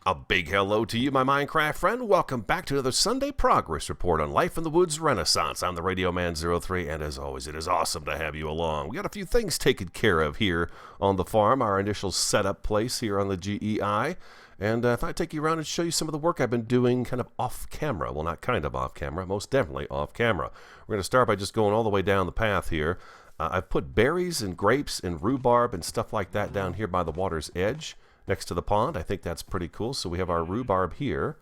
A big hello to you, my Minecraft friend. Welcome back to another Sunday Progress Report on Life in the Woods Renaissance. I'm the Radio Man 03, and as always, it is awesome to have you along. We got a few things taken care of here on the farm, our initial setup place here on the GEI. And I thought I'd take you around and show you some of the work I've been doing kind of off camera. Well, not kind of off camera, most definitely off camera. We're going to start by just going all the way down the path here. I've put berries and grapes and rhubarb and stuff like that down here by the water's edge, next to the pond. I think that's pretty cool. So we have our rhubarb here,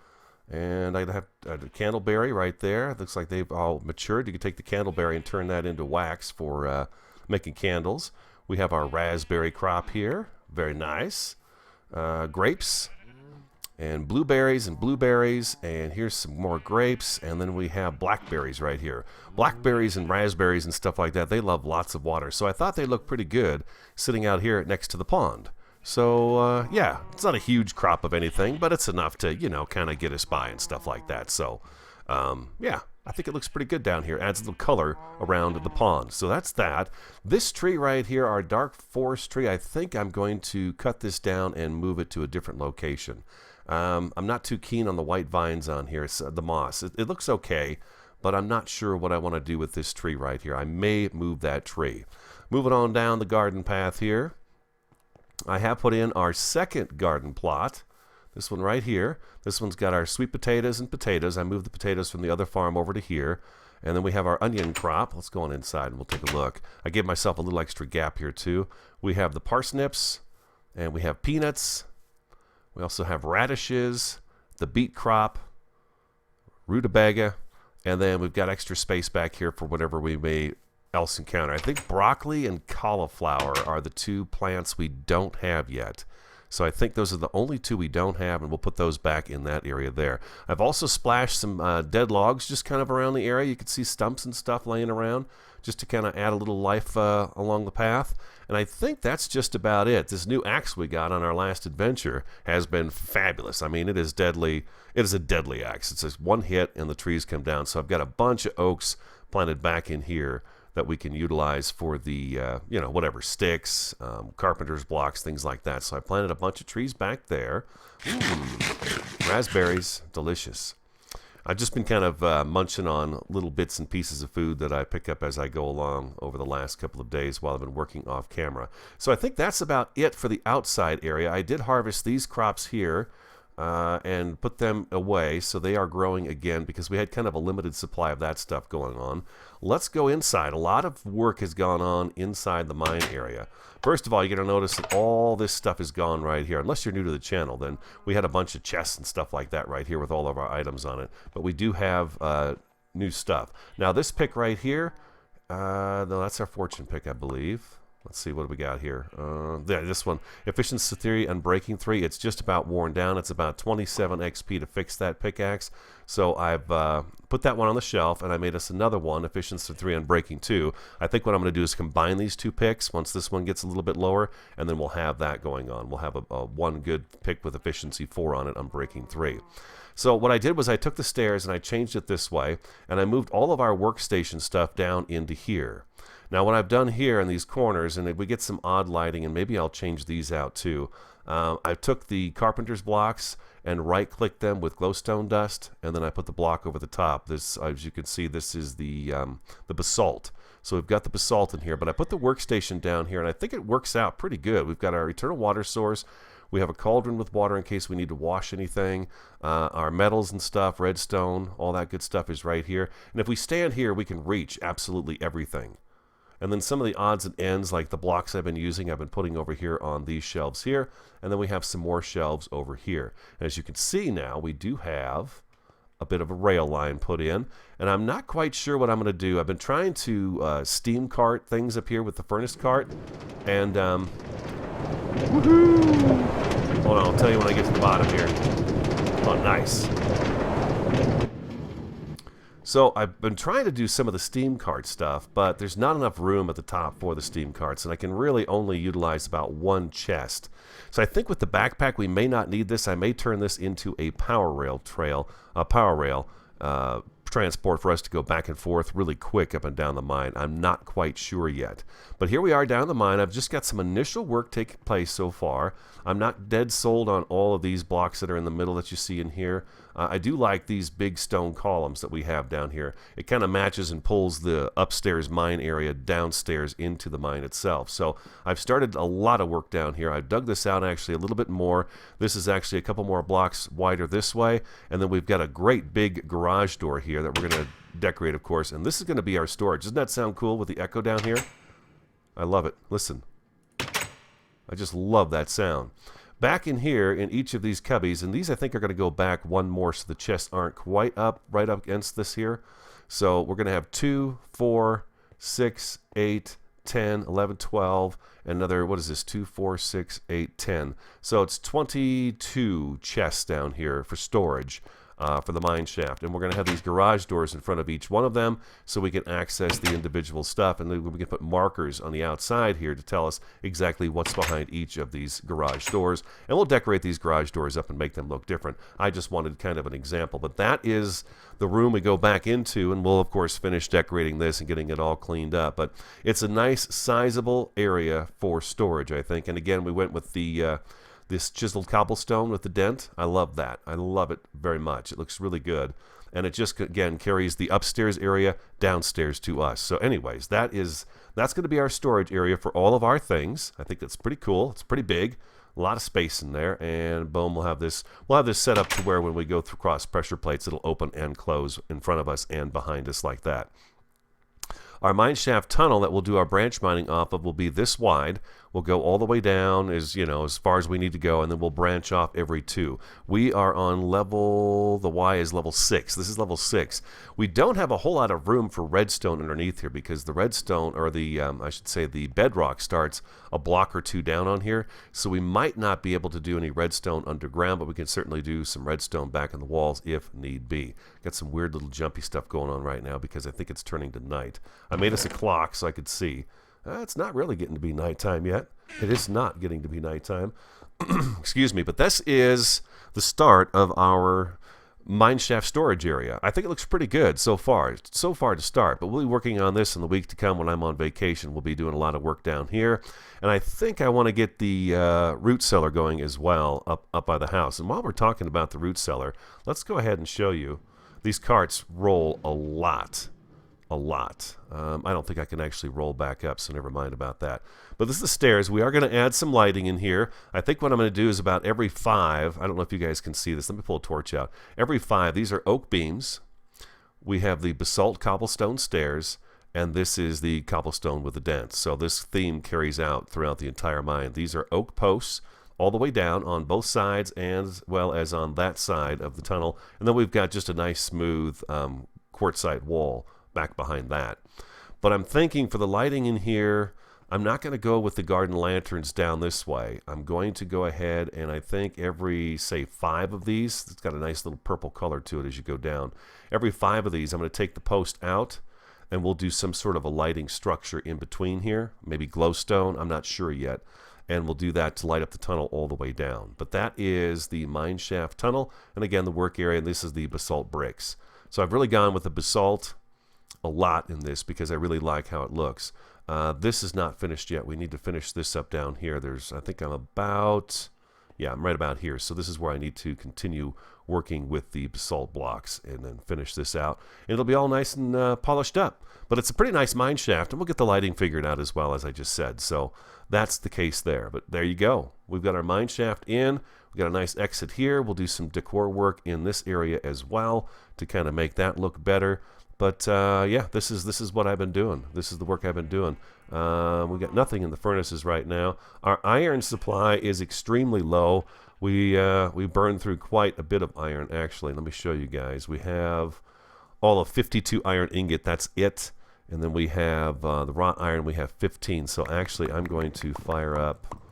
and I have a candleberry right there. It looks like they've all matured. You can take the candleberry and turn that into wax for making candles. We have our raspberry crop here. Very nice. Grapes and blueberries, and here's some more grapes, and then we have blackberries right here. Blackberries and raspberries and stuff like that, they love lots of water. So I thought they looked pretty good sitting out here next to the pond. So, yeah, it's not a huge crop of anything, but it's enough to, you know, kind of get us by and stuff like that. So, yeah, I think it looks pretty good down here. Adds a little color around the pond. So that's that. This tree right here, our dark forest tree, I think I'm going to cut this down and move it to a different location. I'm not too keen on the white vines on here. It's the moss. It looks okay, but I'm not sure what I want to do with this tree right here. I may move that tree. Moving on down the garden path here. I have put in our second garden plot, this one right here. This one's got our sweet potatoes and potatoes. I moved the potatoes from the other farm over to here. And then we have our onion crop. Let's go on inside and we'll take a look. I gave myself a little extra gap here too. We have the parsnips, and we have peanuts. We also have radishes, the beet crop, rutabaga, and then we've got extra space back here for whatever we may else encounter. I think broccoli and cauliflower are the two plants we don't have yet. So I think those are the only two we don't have, and we'll put those back in that area there. I've also splashed some dead logs just kind of around the area. You can see stumps and stuff laying around just to kind of add a little life along the path. And I think that's just about it. This new axe we got on our last adventure has been fabulous. I mean, it is deadly. It is a deadly axe. It's just one hit and the trees come down. So I've got a bunch of oaks planted back in here that we can utilize for the, you know, whatever, sticks, carpenter's blocks, things like that. So I planted a bunch of trees back there. Raspberries, delicious. I've just been kind of munching on little bits and pieces of food that I pick up as I go along over the last couple of days while I've been working off camera. So I think that's about it for the outside area. I did harvest these crops here and put them away, so they are growing again because we had kind of a limited supply of that stuff going on. Let's go inside. A lot of work has gone on inside the mine area. First of all, you're going to notice that all this stuff is gone right here. Unless you're new to the channel, then we had a bunch of chests and stuff like that right here with all of our items on it. But we do have new stuff. Now this pick right here, no, that's our fortune pick, I believe. Let's see, what do we got here? Yeah, this one, Efficiency 3 and Breaking 3. It's just about worn down. It's about 27 XP to fix that pickaxe. So I've put that one on the shelf, and I made us another one, Efficiency 3 and Breaking 2. I think what I'm going to do is combine these two picks once this one gets a little bit lower, and then we'll have that going on. We'll have a one good pick with Efficiency 4 on it on Breaking 3. So what I did was I took the stairs and I changed it this way, and I moved all of our workstation stuff down into here. Now what I've done here in these corners, and if we get some odd lighting, and maybe I'll change these out too, I took the carpenter's blocks and right-clicked them with glowstone dust, and then I put the block over the top. This, as you can see, this is the basalt. So we've got the basalt in here, but I put the workstation down here, and I think it works out pretty good. We've got our eternal water source. We have a cauldron with water in case we need to wash anything. Our metals and stuff, redstone, all that good stuff is right here. And if we stand here, we can reach absolutely everything. And then some of the odds and ends, like the blocks I've been using, I've been putting over here on these shelves here. And then we have some more shelves over here. And as you can see now, we do have a bit of a rail line put in. And I'm not quite sure what I'm going to do. I've been trying to steam cart things up here with the furnace cart. And, woohoo! Hold on, I'll tell you when I get to the bottom here. Oh, nice. So I've been trying to do some of the steam cart stuff, but there's not enough room at the top for the steam carts, and I can really only utilize about one chest. So I think with the backpack we may not need this. I may turn this into a power rail transport for us to go back and forth really quick up and down the mine. I'm not quite sure yet. But here we are down the mine. I've just got some initial work taking place so far. I'm not dead sold on all of these blocks that are in the middle that you see in here. I do like these big stone columns that we have down here. It kind of matches and pulls the upstairs mine area downstairs into the mine itself. So I've started a lot of work down here. I've dug this out actually a little bit more. This is actually a couple more blocks wider this way. And then we've got a great big garage door here that we're going to decorate, of course. And this is going to be our storage. Doesn't that sound cool with the echo down here? I love it. Listen. I just love that sound. Back in here, in each of these cubbies, and these I think are going to go back one more so the chests aren't quite up, right up against this here. So we're going to have 2, 4, 6, 8, 10, 11, 12, and another, what is this, 2, 4, 6, 8, 10. So it's 22 chests down here for storage. For the mine shaft, and we're going to have these garage doors in front of each one of them so we can access the individual stuff, and then we can put markers on the outside here to tell us exactly what's behind each of these garage doors, and we'll decorate these garage doors up and make them look different. I just wanted kind of an example, but that is the room we go back into, and we'll of course finish decorating this and getting it all cleaned up. But it's a nice sizable area for storage, I think. And again, we went with the this chiseled cobblestone with the dent. I love that. I love it very much. It looks really good. And it just, again, carries the upstairs area downstairs to us. So anyways, that's going to be our storage area for all of our things. I think that's pretty cool. It's pretty big. A lot of space in there. And boom, we'll have this set up to where when we go through cross pressure plates, it'll open and close in front of us and behind us like that. Our mine shaft tunnel that we'll do our branch mining off of will be this wide. We'll go all the way down as far as we need to go, and then we'll branch off every 2. We are on level, the Y is level 6. This is level 6. We don't have a whole lot of room for redstone underneath here because the redstone, or the, I should say the bedrock starts a block or 2 down on here. So we might not be able to do any redstone underground, but we can certainly do some redstone back in the walls if need be. Got some weird little jumpy stuff going on right now because I think it's turning to night. I made us a clock so I could see. It's not really getting to be nighttime yet. It is not getting to be nighttime. Excuse me, but this is the start of our mineshaft storage area. I think it looks pretty good so far. So far to start, but we'll be working on this in the week to come when I'm on vacation. We'll be doing a lot of work down here, and I think I want to get the root cellar going as well up by the house. And while we're talking about the root cellar, let's go ahead and show you. These carts roll a lot. I don't think I can actually roll back up, so never mind about that. But this is the stairs. We are going to add some lighting in here. I think what I'm going to do is about every 5, I don't know if you guys can see this. Let me pull a torch out. Every 5, these are oak beams. We have the basalt cobblestone stairs, and this is the cobblestone with the dents. So this theme carries out throughout the entire mine. These are oak posts all the way down on both sides as well as on that side of the tunnel. And then we've got just a nice smooth quartzite wall back behind that. But I'm thinking for the lighting in here, I'm not going to go with the garden lanterns down this way. I'm going to go ahead and I think every, say, 5 of these, it's got a nice little purple color to it as you go down. Every 5 of these, I'm going to take the post out and we'll do some sort of a lighting structure in between here, maybe glowstone, I'm not sure yet. And we'll do that to light up the tunnel all the way down. But that is the mine shaft tunnel, and again, the work area, and this is the basalt bricks. So I've really gone with the basalt a lot in this because I really like how it looks. This is not finished yet. We need to finish this up down here. I think I'm right about here. So this is where I need to continue working with the basalt blocks and then finish this out. And it'll be all nice and polished up. But it's a pretty nice mine shaft, and we'll get the lighting figured out as well, as I just said. So that's the case there. But there you go. We've got our mine shaft in. We've got a nice exit here. We'll do some decor work in this area as well to kind of make that look better. But yeah, this is what I've been doing. This is the work I've been doing. We got nothing in the furnaces right now. Our iron supply is extremely low. We burned through quite a bit of iron, actually. Let me show you guys. We have all of 52 iron ingot. That's it. And then we have the wrought iron. We have 15. So actually, I'm going to fire up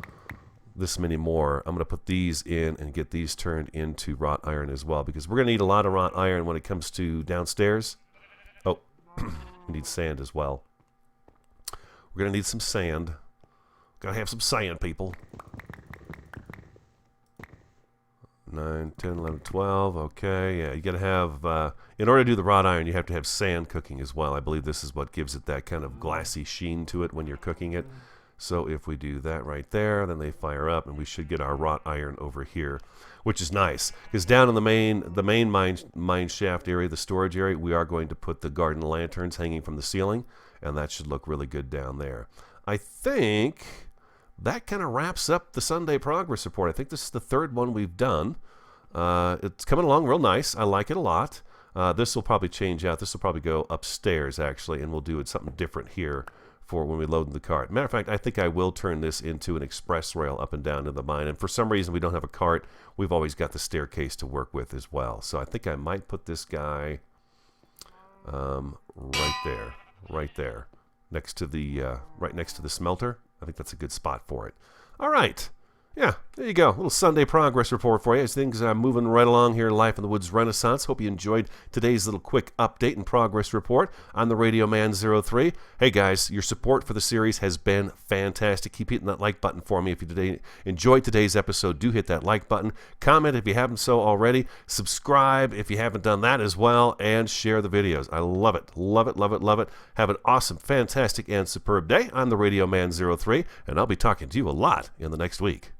this many more. I'm going to put these in and get these turned into wrought iron as well, because we're going to need a lot of wrought iron when it comes to downstairs. Oh, we need sand as well. We're going to need some sand. Got to have some sand, people. 9, 10, 11, 12. Okay, yeah, you got to have, in order to do the wrought iron, you have to have sand cooking as well. I believe this is what gives it that kind of glassy sheen to it when you're cooking it. So if we do that right there, then they fire up, and we should get our wrought iron over here, which is nice. Because down in the main mine shaft area, the storage area, we are going to put the garden lanterns hanging from the ceiling, and that should look really good down there. I think that kind of wraps up the Sunday progress report. I think this is the third one we've done. It's coming along real nice. I like it a lot. This will probably change out. This will probably go upstairs, actually, and we'll do it something different here for when we load in the cart. Matter of fact, I think I will turn this into an express rail up and down to the mine. And for some reason, we don't have a cart. We've always got the staircase to work with as well. So I think I might put this guy right there, next to the right next to the smelter. I think that's a good spot for it. All right. Yeah, there you go. A little Sunday progress report for you as things are moving right along here in Life in the Woods Renaissance. Hope you enjoyed today's little quick update and progress report on the Radio Man 03. Hey guys, your support for the series has been fantastic. Keep hitting that like button for me. If you enjoyed today's episode, do hit that like button. Comment if you haven't so already. Subscribe if you haven't done that as well. And share the videos. I love it. Love it, love it, love it. Have an awesome, fantastic, and superb day. I'm the Radio Man 03, and I'll be talking to you a lot in the next week.